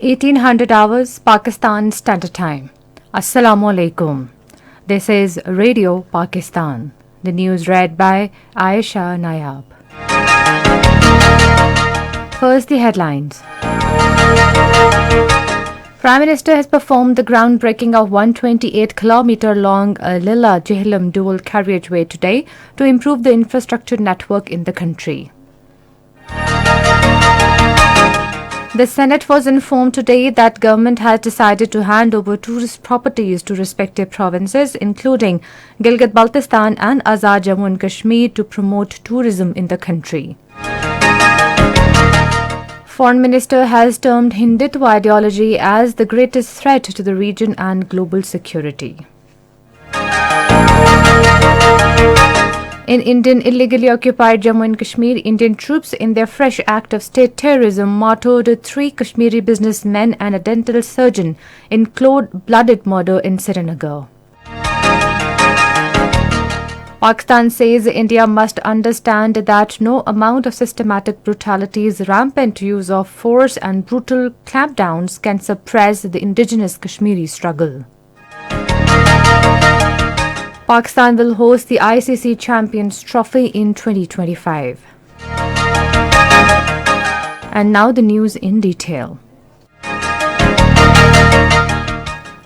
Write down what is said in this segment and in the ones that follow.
1800 hours Pakistan Standard Time. Assalamu alaikum. This is Radio Pakistan. The news read by Aisha Nayab. First, the headlines. Prime Minister has performed the groundbreaking of 128-kilometer long Lilla Jihlam dual carriageway today to improve the infrastructure network in the country. The Senate was informed today that government has decided to hand over tourist properties to respective provinces, including Gilgit-Baltistan and Azad Jammu and Kashmir, to promote tourism in the country. Foreign Minister has termed Hindutva ideology as the greatest threat to the region and global security. In Indian illegally occupied Jammu and Kashmir, Indian troops in their fresh act of state terrorism martyred 3 Kashmiri businessmen and a dental surgeon in cold-blooded murder in Srinagar. Pakistan says India must understand that no amount of systematic brutalities, rampant use of force and brutal clampdowns can suppress the indigenous Kashmiri struggle. Pakistan will host the ICC Champions Trophy in 2025. And now the news in detail.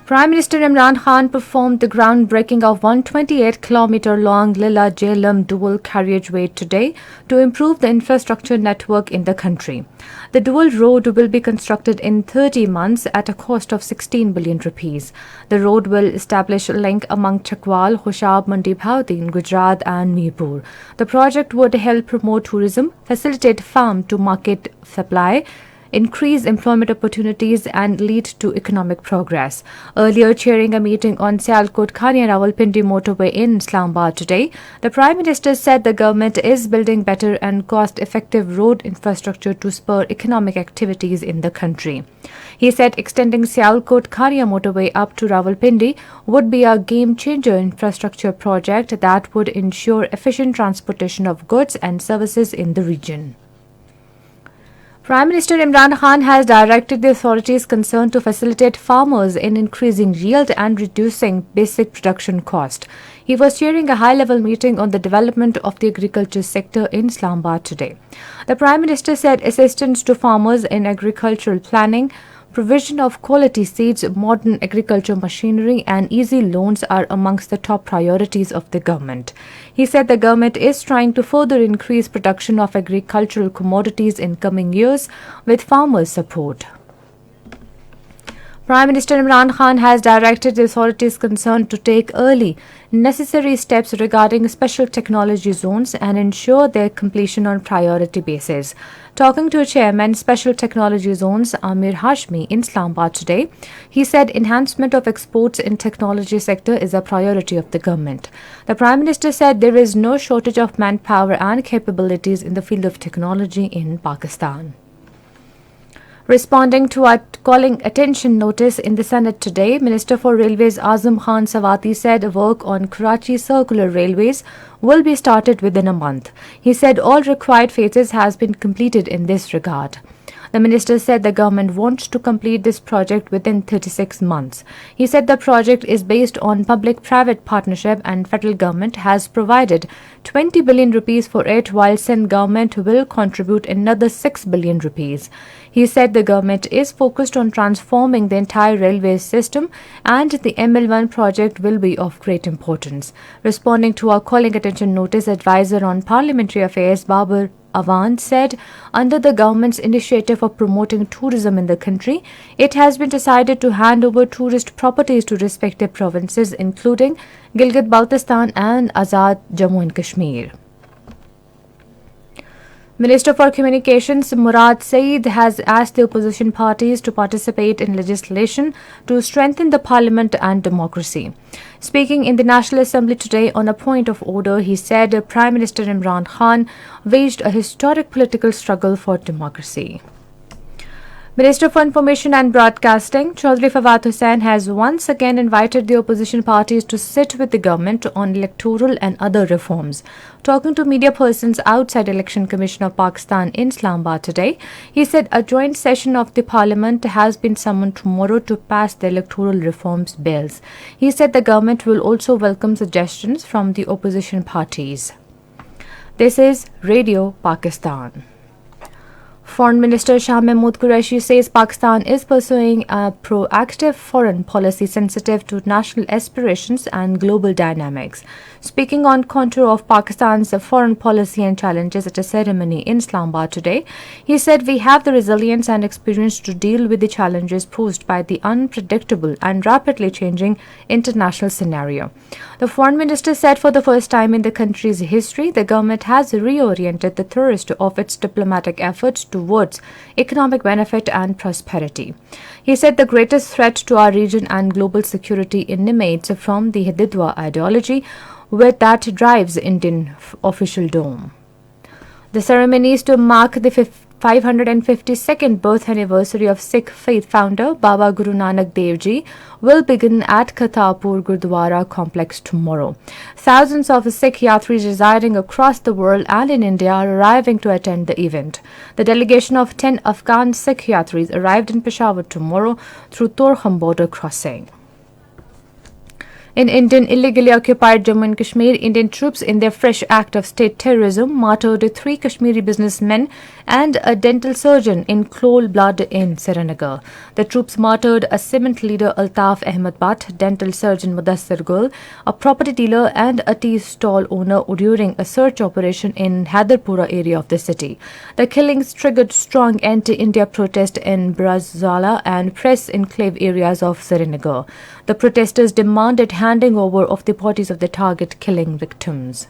Prime Minister Imran Khan performed the groundbreaking of 128-kilometer long Lilla Jihlam dual carriageway today to improve the infrastructure network in the country. The dual road will be constructed in 30 months at a cost of 16 billion rupees. The road will establish a link among Chakwal, Hushab, Mandi Bhavdin, Gujarat and Mirpur. The project would help promote tourism, facilitate farm to market supply, increase employment opportunities and lead to economic progress. Earlier, chairing a meeting on Sialkot-Khania-Rawalpindi motorway in Islamabad today, the Prime Minister said the government is building better and cost-effective road infrastructure to spur economic activities in the country. He said extending Sialkot-Khania motorway up to Rawalpindi would be a game-changer infrastructure project that would ensure efficient transportation of goods and services in the region. Prime Minister Imran Khan has directed the authorities concerned to facilitate farmers in increasing yield and reducing basic production cost. He was chairing a high-level meeting on the development of the agriculture sector in Islamabad today. The Prime Minister said assistance to farmers in agricultural planning, provision of quality seeds, modern agriculture machinery and easy loans are amongst the top priorities of the government. He said the government is trying to further increase production of agricultural commodities in coming years with farmers' support. Prime Minister Imran Khan has directed the authorities concerned to take early, necessary steps regarding special technology zones and ensure their completion on priority basis. Talking to Chairman Special Technology Zones Amir Hashmi in Islamabad today, he said enhancement of exports in technology sector is a priority of the government. The Prime Minister said there is no shortage of manpower and capabilities in the field of technology in Pakistan. Responding to a calling attention notice in the Senate today, Minister for Railways Azam Khan Sawati said work on Karachi Circular Railways will be started within a month. He said all required phases has been completed in this regard. The minister said the government wants to complete this project within 36 months. He said the project is based on public-private partnership and federal government has provided 20 billion rupees for it, while Sindh government will contribute another 6 billion rupees. He said the government is focused on transforming the entire railway system and the ML1 project will be of great importance. Responding to our calling attention notice, advisor on parliamentary affairs Babar Awan said under the government's initiative of promoting tourism in the country, it has been decided to hand over tourist properties to respective provinces including Gilgit-Baltistan and Azad Jammu and Kashmir. Minister for Communications Murad Saeed has asked the opposition parties to participate in legislation to strengthen the parliament and democracy. Speaking in the National Assembly today on a point of order, he said Prime Minister Imran Khan waged a historic political struggle for democracy. Minister for Information and Broadcasting, Chaudhry Fawad Hussain, has once again invited the opposition parties to sit with the government on electoral and other reforms. Talking to media persons outside Election Commission of Pakistan in Islamabad today, he said a joint session of the parliament has been summoned tomorrow to pass the electoral reforms bills. He said the government will also welcome suggestions from the opposition parties. This is Radio Pakistan. Foreign Minister Shah Mahmood Qureshi says Pakistan is pursuing a proactive foreign policy sensitive to national aspirations and global dynamics. Speaking on contour of Pakistan's foreign policy and challenges at a ceremony in Islamabad today, he said we have the resilience and experience to deal with the challenges posed by the unpredictable and rapidly changing international scenario. The Foreign Minister said for the first time in the country's history, the government has reoriented the thrust of its diplomatic efforts towards economic benefit and prosperity. He said the greatest threat to our region and global security emanates from the Hindutva ideology that drives Indian officialdom. The ceremonies to mark the 552nd birth anniversary of Sikh faith founder Baba Guru Nanak Dev Ji will begin at Kartarpur Gurdwara complex tomorrow. Thousands of Sikh yatris residing across the world and in India are arriving to attend the event. The delegation of 10 Afghan Sikh yatris arrived in Peshawar tomorrow through Torkham border crossing. In Indian illegally occupied Jammu and Kashmir, Indian troops in their fresh act of state terrorism martyred 3 Kashmiri businessmen and a dental surgeon in cold blood in Srinagar. The troops martyred a cement leader Altaf Ahmed Bhatt, dental surgeon Mudassir Gul, a property dealer and a tea stall owner during a search operation in Haidarpura area of the city. The killings triggered strong anti-India protest in Brazala and press enclave areas of Srinagar. The protesters demanded handing over of the bodies of the target killing victims.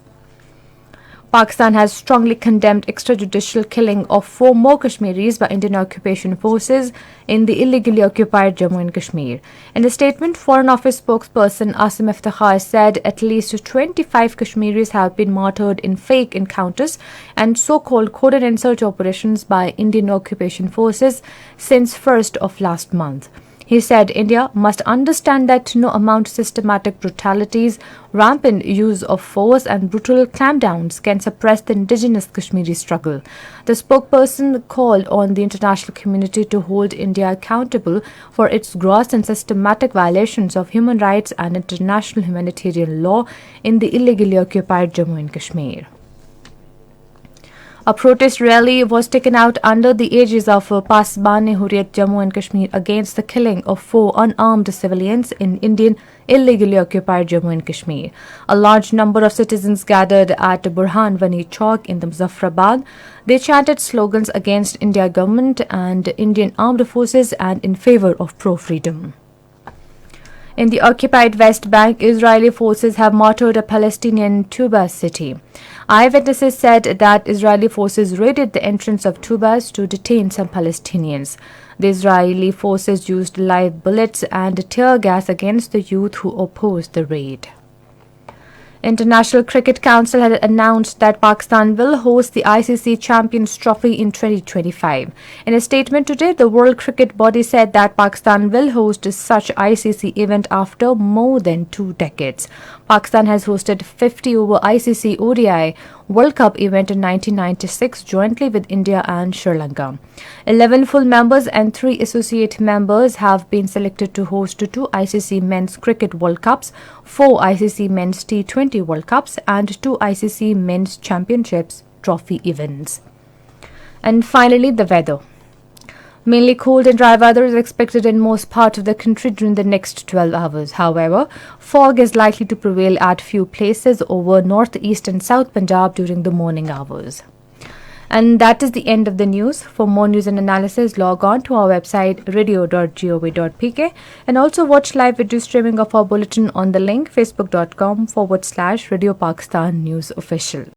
Pakistan has strongly condemned extrajudicial killing of 4 more Kashmiris by Indian occupation forces in the illegally occupied Jammu and Kashmir. In a statement, Foreign Office spokesperson Asim Iftikhar said at least 25 Kashmiris have been martyred in fake encounters and so-called cordon and search operations by Indian occupation forces since 1st of last month. He said India must understand that no amount of systematic brutalities, rampant use of force and brutal clampdowns can suppress the indigenous Kashmiri struggle. The spokesperson called on the international community to hold India accountable for its gross and systematic violations of human rights and international humanitarian law in the illegally occupied Jammu and Kashmir. A protest rally was taken out under the aegis of Pasban-e-Hurriyat Jammu and Kashmir against the killing of 4 unarmed civilians in Indian illegally occupied Jammu and Kashmir. A large number of citizens gathered at Burhan Wani Chowk in the Muzaffarabad. They chanted slogans against India government and Indian armed forces and in favor of pro-freedom. In the occupied West Bank, Israeli forces have martyred a Palestinian Tubas city. Eyewitnesses said that Israeli forces raided the entrance of Tubas to detain some Palestinians. The Israeli forces used live bullets and tear gas against the youth who opposed the raid. International Cricket Council had announced that Pakistan will host the ICC Champions Trophy in 2025. In a statement today, the World Cricket Body said that Pakistan will host such ICC event after more than 2 decades. Pakistan has hosted 50 over ICC ODI World Cup event in 1996 jointly with India and Sri Lanka. 11 full members and 3 associate members have been selected to host 2 ICC Men's Cricket World Cups, 4 ICC Men's T20 World Cups and 2 ICC Men's Championships trophy events. And finally, the weather. Mainly cold and dry weather is expected in most parts of the country during the next 12 hours. However, fog is likely to prevail at few places over northeast and south Punjab during the morning hours. And that is the end of the news. For more news and analysis, log on to our website radio.gov.pk and also watch live video streaming of our bulletin on the link facebook.com/Radio Pakistan News Official.